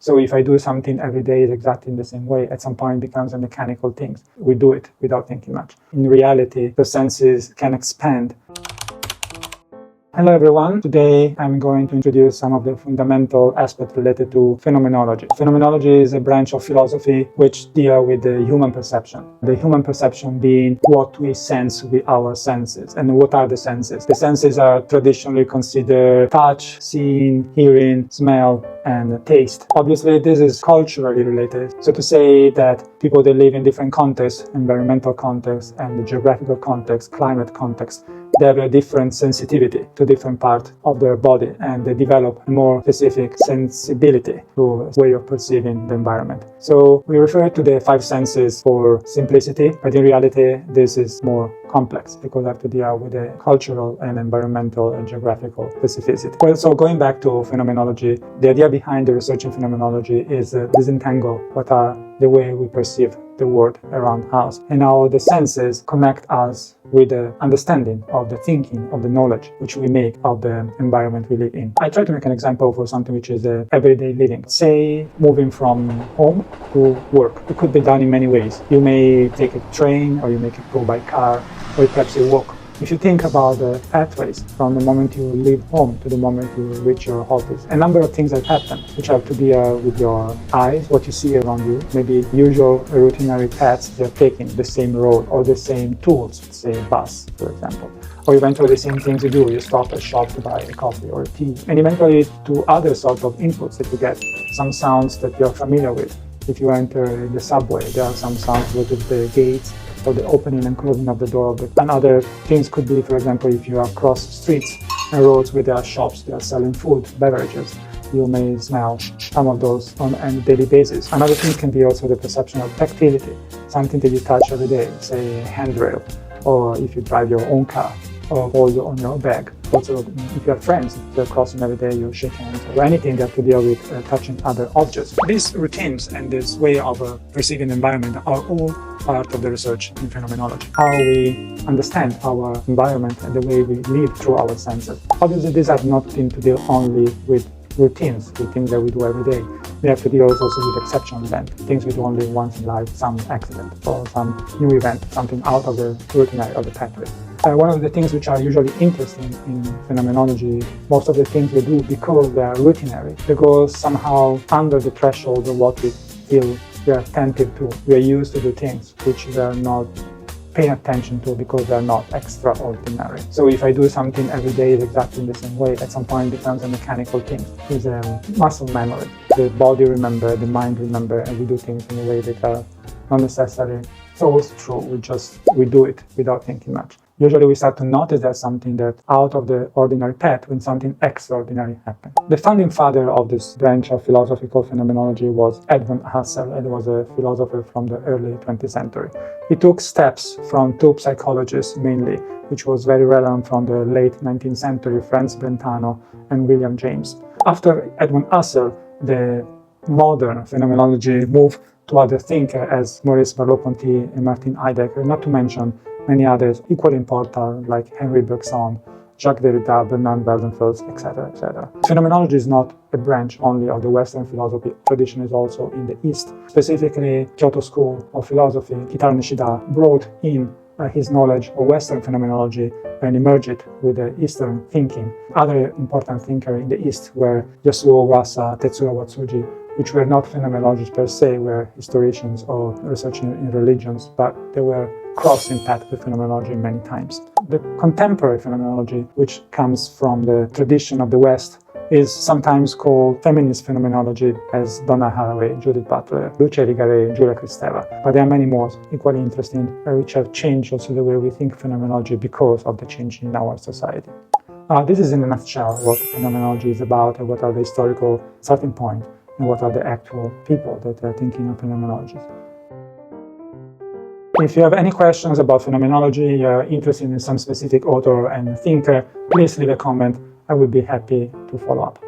So if I do something every day exactly in the same way, at some point it becomes a mechanical thing. We do it without thinking much. In reality, the senses can expand. Hello everyone. Today I'm going to introduce some of the fundamental aspects related to phenomenology. Phenomenology is a branch of philosophy which deals with the human perception. The human perception being what we sense with our senses. And what are the senses? The senses are traditionally considered touch, seeing, hearing, smell, and taste. Obviously, this is culturally related. So to say that people that live in different contexts, environmental contexts and the geographical context, climate context, they have a different sensitivity to different parts of their body, and they develop a more specific sensibility to a way of perceiving the environment. So we refer to the five senses for simplicity, but in reality, this is more complex because I have to deal with the cultural and environmental and geographical specificity. Well, so going back to phenomenology, the idea behind the research in phenomenology is disentangle what are the way we perceive the world around us and how the senses connect us with the understanding of the thinking, of the knowledge which we make of the environment we live in. I try to make an example for something which is everyday living. Say moving from home to work. It could be done in many ways. You may take a train, or you may go by car, or perhaps you walk. If you think about the pathways from the moment you leave home to the moment you reach your office, a number of things that happen, which have to do with your eyes, what you see around you, maybe usual routinary paths that are taking the same road or the same tools, say bus, for example. Or eventually the same things you do, you stop at a shop to buy a coffee or a tea. And eventually to other sort of inputs that you get, some sounds that you're familiar with. If you enter the subway, there are some sounds related to the gates, or the opening and closing of the door. And other things could be, for example, if you are across streets and roads where there are shops that are selling food, beverages, you may smell some of those on a daily basis. Another thing can be also the perception of tactility, something that you touch every day, say a handrail, or if you drive your own car, or hold on your bag. Also, if you have friends, if you're crossing every day, you shake hands, or anything that to deal with touching other objects. These routines and this way of perceiving the environment are all part of the research in phenomenology. How we understand our environment and the way we live through our senses. Obviously, these have nothing to do only with routines, with things that we do every day. We have to deal also with exceptional events, things we do only once in life, some accident or some new event, something out of the routinary of the pathway. One of the things which are usually interesting in phenomenology, most of the things we do because they are routinary, they go somehow under the threshold of what we feel we are attentive to. We are used to do things which we are not paying attention to because they are not extraordinary. So if I do something every day exactly in the same way, at some point it becomes a mechanical thing. It's a muscle memory. The body remembers, the mind remembers, and we do things in a way that are not necessarily thought through. We do it without thinking much. Usually we start to notice that something that out of the ordinary path when something extraordinary happens. The founding father of this branch of philosophy called phenomenology was Edmund Husserl, and was a philosopher from the early 20th century. He took steps from two psychologists mainly, which was very relevant from the late 19th century, Franz Brentano and William James. After Edmund Husserl, the modern phenomenology moved to other thinkers as Maurice Merleau-Ponty and Martin Heidegger, not to mention many others equally important like Henri Bergson, Jacques Derrida, Bernard Waldenfels, etc., etc. Phenomenology is not a branch only of the Western philosophy. Tradition is also in the East. Specifically, Kyoto School of Philosophy, Kitaro Nishida brought in his knowledge of Western phenomenology and emerged it with the Eastern thinking. Other important thinkers in the East were Yasuo Wasa, Tetsuro Watsuji, which were not phenomenologists per se, were historians or researching in religions, but they were crossing paths with phenomenology many times. The contemporary phenomenology, which comes from the tradition of the West, is sometimes called feminist phenomenology, as Donna Haraway, Judith Butler, Lucia Rigare, Giulia Kristeva. But there are many more equally interesting, which have changed also the way we think phenomenology because of the change in our society. This is in a nutshell what phenomenology is about, and what are the historical starting points, and what are the actual people that are thinking of phenomenology. If you have any questions about phenomenology, you're interested in some specific author and thinker, please leave a comment. I will be happy to follow up.